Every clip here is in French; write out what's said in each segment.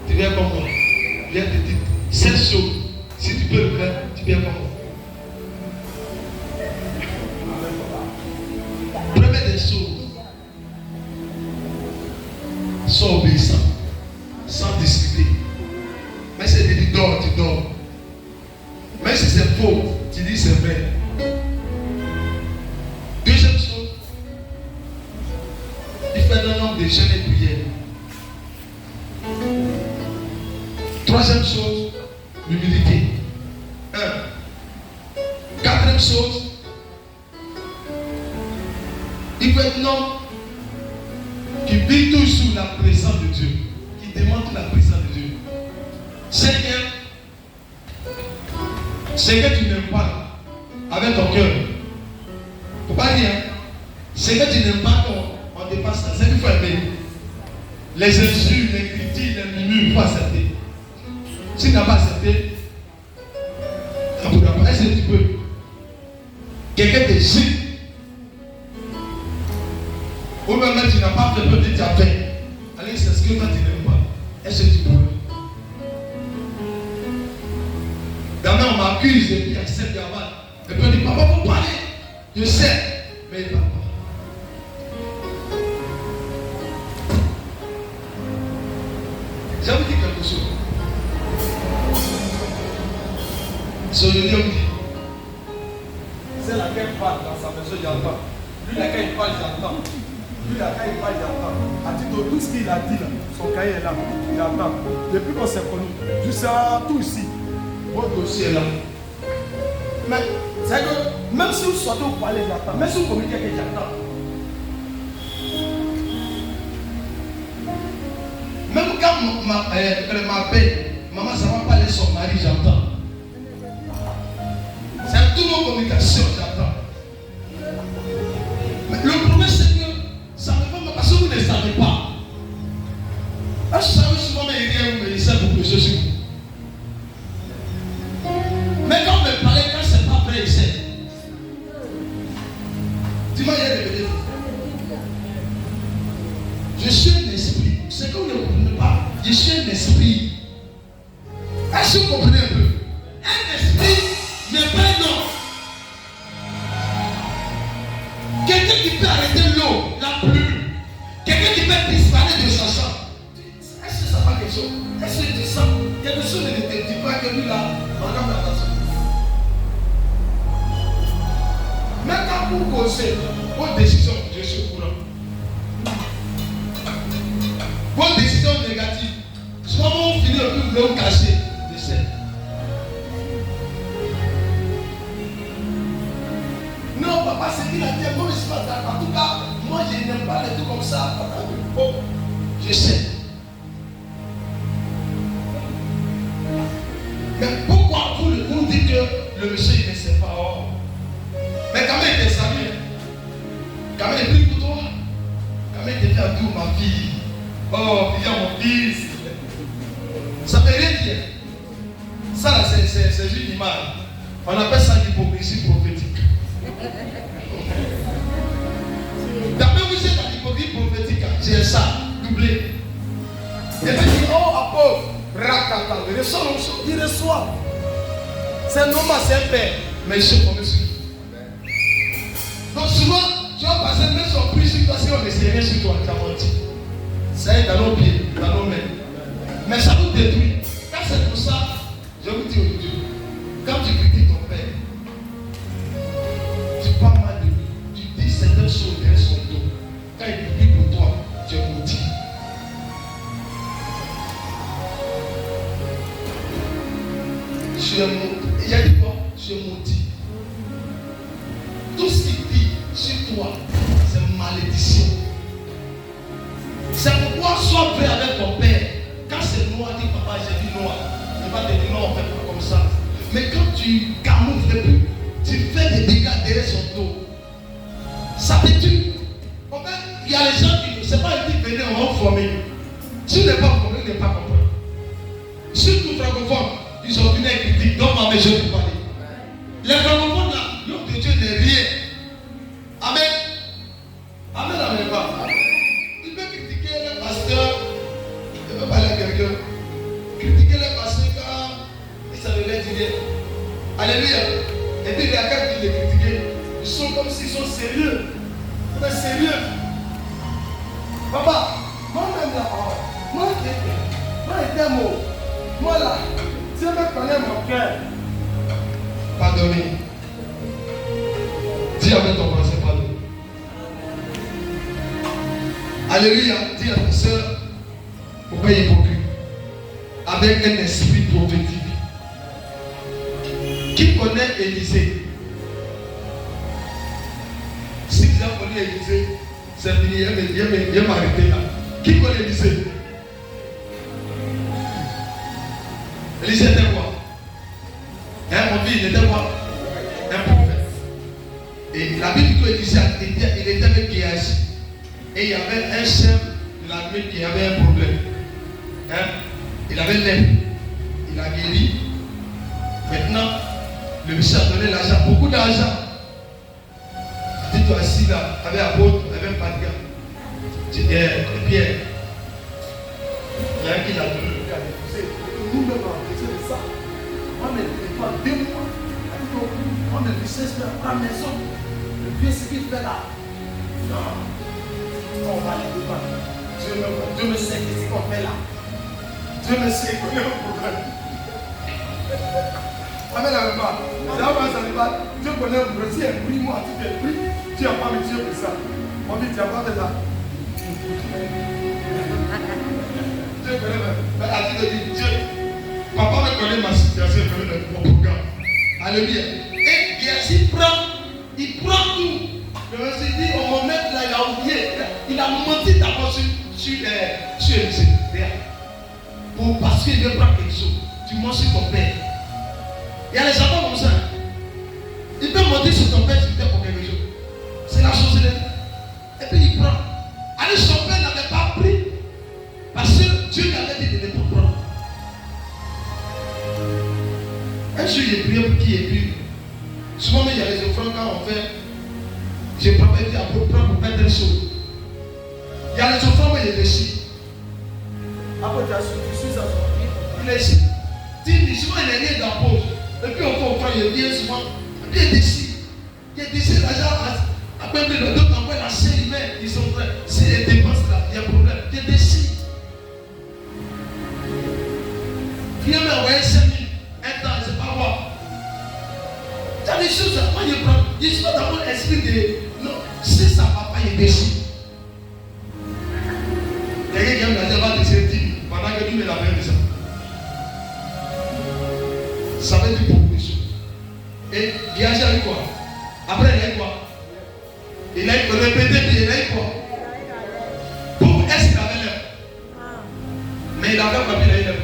Tu viens comme moi. Viens te dire 7 choses. Si tu peux le faire, tu viens comme moi. Première des choses, sois obéissant, sans discuter. Mais si tu dis dors, tu dors. Même si c'est faux, tu dis c'est vrai. Deuxième chose, il fait un nombre de jeûnes et prières. Troisième chose, l'humilité. Quatrième chose, il faut être un homme qui vit toujours sous la présence de Dieu, qui demande la présence de Dieu. Seigneur, ce que tu n'aimes pas avec ton cœur, il ne faut pas dire, ce que tu n'aimes pas qu'on dépasse ça, c'est qu'il faut aimer. Les insultes, les critiques, les murmures, il faut accepter. Si tu n'as pas accepté, ça ne pourra pas. Est-ce que tu peux? Quelqu'un te gîte. Ou même tu n'as pas fait, peut-être tu as fait. Allez, c'est ce que toi tu n'aimes pas. Est-ce que tu peux? Demain on m'accuse et puis accepte Yaman. Et puis on dit, papa, vous parlez. Je sais, mais il ne parle pas. Je vais vous dire quelque chose. C'est laquelle parle dans sa maison, j'entends. Lui, laquelle il parle, j'entends. Lui, laquelle il parle, j'entends. À titre de tout ce qu'il a dit là, son cahier est là, il attend. Depuis qu'on s'est connus, jusqu'à tout ici, votre dossier est là. Mais, c'est que, même si vous sortez au palais, j'attends. Même si vous communiquez avec j'attends. Même quand ma belle, maman, ça va parler son mari, j'entends. C'est toute mon communication, j'entends. Mais le problème, c'est que ça ne va pas parce que vous ne savez pas. Est-ce que vous savez souvent, mais il y a un ministère pour que je suis. Mais quand on me parlait, quand c'est pas vrai, il sait. Dis-moi, il y a des vidéos. Je suis un esprit. C'est comme vous ne comprenez pas. Je suis un esprit. Est-ce que vous comprenez un peu? Un esprit n'est pas un homme. Quelqu'un qui peut arrêter l'eau, la pluie. Quelqu'un qui peut disparaître de sa chambre. Est-ce que ça va quelque chose? Est-ce que tu sens quelque chose ne te dit pas que lui là, regarde la personne. Maintenant pour causer vos décisions, je suis au courant. Vos décisions négatives, soit vous finissez le plus vous cacher, je sais. Non, papa, c'est qu'il a dit, moi, je suis pas d'accord. En tout cas, moi, je n'aime pas les trucs comme ça. Oh, je sais. Mais pourquoi vous dites que le monsieur, il ne sait pas? Oh. Mais quand même, il est sérieux. Quand même, il prie pour toi. Quand même, il te fait à tout, ma fille. Oh, viens mon fils. Ça ne veut rien dire. Ça, là, c'est juste une image. On appelle ça l'hypocrisie prophétique. D'après vous, c'est la l'hypocrisie prophétique. C'est ça, doublé. Et puis, il dit, oh, apôtre, rakata, il reçoit. C'est normal, c'est un père. Mais il se promet sur lui. Donc, souvent, tu vas passer même son prix sur toi si on ne sait rien sur toi, tu as menti. Ça est dans nos pieds, dans nos mains. Mais ça vous détruit. Quand c'est pour ça, je vous dis aujourd'hui, quand tu critiques ton père, tu parles mal de lui, tu dis certaines choses derrière son dos. Quand il prie pour toi, tu es maudit. Tu es maudit. Il a dit quoi? Tu es maudit. Tout ce qu'il dit sur toi, c'est malédiction. C'est pourquoi sois vrai avec ton père. Quand c'est noir, dis papa, j'ai dit noir. Il va te dire non, on ne fait pas comme ça. Mais quand tu camoufles le plus, tu fais des dégâts derrière son dos. Ça te tue. En fait, il y a les gens qui ne savent pas dire venez, on va vous former. Si vous n'êtes pas formé, vous n'êtes pas compris. Surtout francophones, ils ont venu avec critique, donc ma maison pour parler. Les francophones là, l'homme de Dieu n'est rien. Amen. Amen, amen, pas. Il peut critiquer le pasteur, il peut parler à quelqu'un. dire. Alléluia. Et puis, il y a quelqu'un qui les critiquait. Ils sont comme s'ils sont sérieux. Mais sérieux. Papa, moi-même là, moi j'étais mort. Moi là, Dieu me connaît mon cœur. Pardonnez. Dis avec ton pensée, pardon. Alléluia. Dis à ta soeur, pourquoi hypocrite? Avec un esprit prophétique. Qui connaît Élisée? Si vous avez connu Élisée, c'est fini, il m'a arrêté là. Qui connaît Élisée? Élisée était quoi? Mon fils, il était quoi? Un prophète. Et la Bible dit qu'Élisée il était avec Géasi. Et il y avait un chef de l'armée qui avait un problème. Il avait l'air. Il a guéri. Maintenant, le monsieur a donné l'argent, beaucoup d'argent. Dis-toi assis là, avec apôtre, avec pas de gars. Pierre. Il y a un qui l'a donné. Nous-mêmes, on faisait de ça. On ne pas 2 mois. On ne cherche pas à la maison. Le vieux, ce qu'il fait là. Non. On va aller devant. Dieu me sait ce qu'on fait là. Dieu me sait qu'on est au problème. Amen, amen, pas. C'est là où ça ne va. Dieu connaît le problème. Si elle prie, moi, tu t'es pris. Tu n'as pas mis Dieu pour ça. On dit, tu n'as pas fait ça. Dieu connaît. Dieu. Papa me connaît ma situation, il connaît mon programme. Alléluia. Et Géasi il prend tout. Je me suis dit, au moment là, il a oublié. Il a menti d'abord sur Élisée. Parce qu'il veut prendre quelque chose. Tu mens sur ton père. Il y a les enfants comme ça. Il peut mentir sur ton père si tu es pour quelque chose. C'est la chose. Et puis il prend. Alors son père n'avait pas pris. Parce que Dieu lui avait dit de ne pas prendre. Un jour, j'ai prié pour qui est pris. Souvent, il y a les offrandes quand on fait. J'ai pas dit à peu près pour faire des choses. Il y a les offrandes, mais il est ici. Après, tu suis ça. Il est ici. Souvent, il est né dans la pause. Et puis, on comprend, il vient souvent. Et puis, il est ici. Il est ici, l'argent. Après, d'autres envoient la chaîne humaine. Ils sont prêts. Si les dépenses là, il y a un problème. Il est ici. Viens m'envoyer 5 000. Un temps, je ne sais pas voir. Tu as des choses, moi je prends. Je ne suis pas dans mon esprit de. Non, si ça papa est déçu. Quelqu'un qui aime la dire va décider 10 000 pendant que lui me l'avait dit ça. Ça veut dire beaucoup de choses. Et Géasi a eu quoi? Après, il a eu quoi? Il a eu répété, puis il a eu quoi? Pour est-ce qu'il avait l'air? Mais il avait quoi? Il a eu l'air.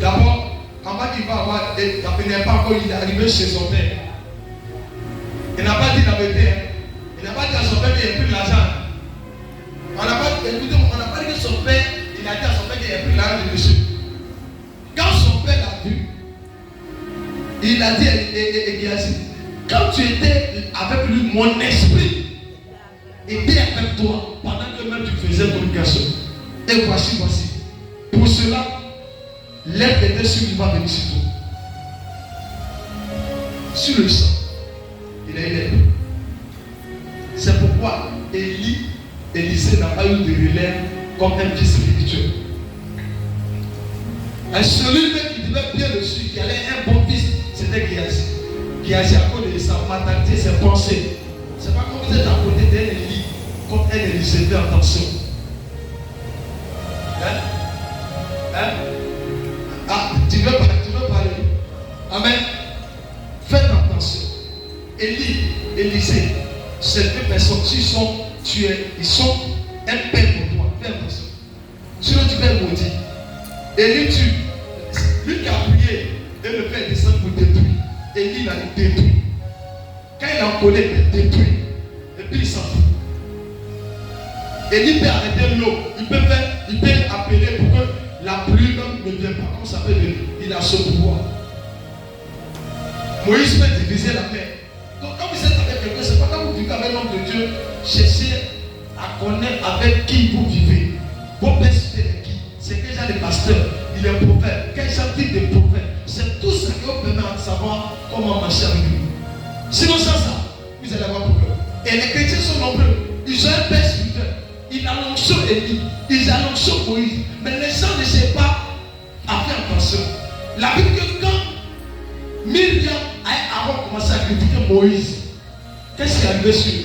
D'abord, quand il va avoir, il n'est pas encore arrivé chez son père. Il n'a pas dit la vérité. Il n'a pas dit à son père qu'il a pris l'argent. On n'a pas dit que son père, il a dit à son père qu'il a pris l'argent de monsieur. Quand son père l'a vu, il a dit à Géasi, quand tu étais avec lui, mon esprit était avec toi pendant que même tu faisais communication. Et voici. Pour cela, l'aide était sûr qu'il va venir sur toi. Sur le sang, il a eu l'aide. C'est pourquoi Élisée n'a pas eu de relève comme un fils spirituel. Et celui qui devait bien le suivre, qui allait un bon fils, c'était Géasi. Géasi, à cause de sa mentalité, ses pensées. C'est pas comme vous êtes à côté d'un Élie, comme un Élisée, fais attention. Tu veux parler. Amen. Faites attention. Élisée, ces 2 personnes, ils sont un père pour toi. Fais attention. Sinon tu vas maudire. Élie tue. Lui qui a prié et le fait descendre pour détruire. Élie l'a détruit. Quand il en connaît, il détruit. Et puis il s'en fout. Élie peut arrêter l'eau. Il peut appeler pour que la pluie ne vienne pas. Comment ça peut venir? Il a ce pouvoir. Moïse peut diviser la mer. Donc quand vous êtes avec quelqu'un, c'est pas quand vous vivez avec l'homme de Dieu, cherchez à connaître avec qui vous vivez. Vos pères c'était qui? c'est que j'ai des pasteurs, il est prophète, quel type de prophète. C'est tout ça qui vous permet de savoir comment marcher avec lui. Sinon, sans ça, vous allez avoir problème. Et les chrétiens sont nombreux. Ils ont un père spirituel. Ils annoncent Élie. Ils annoncent Moïse. Mais les gens ne savent pas à faire attention. La Bible dit que quand Myriam et Aaron commençaient à critiquer Moïse, qu'est-ce qui est arrivé sur lui?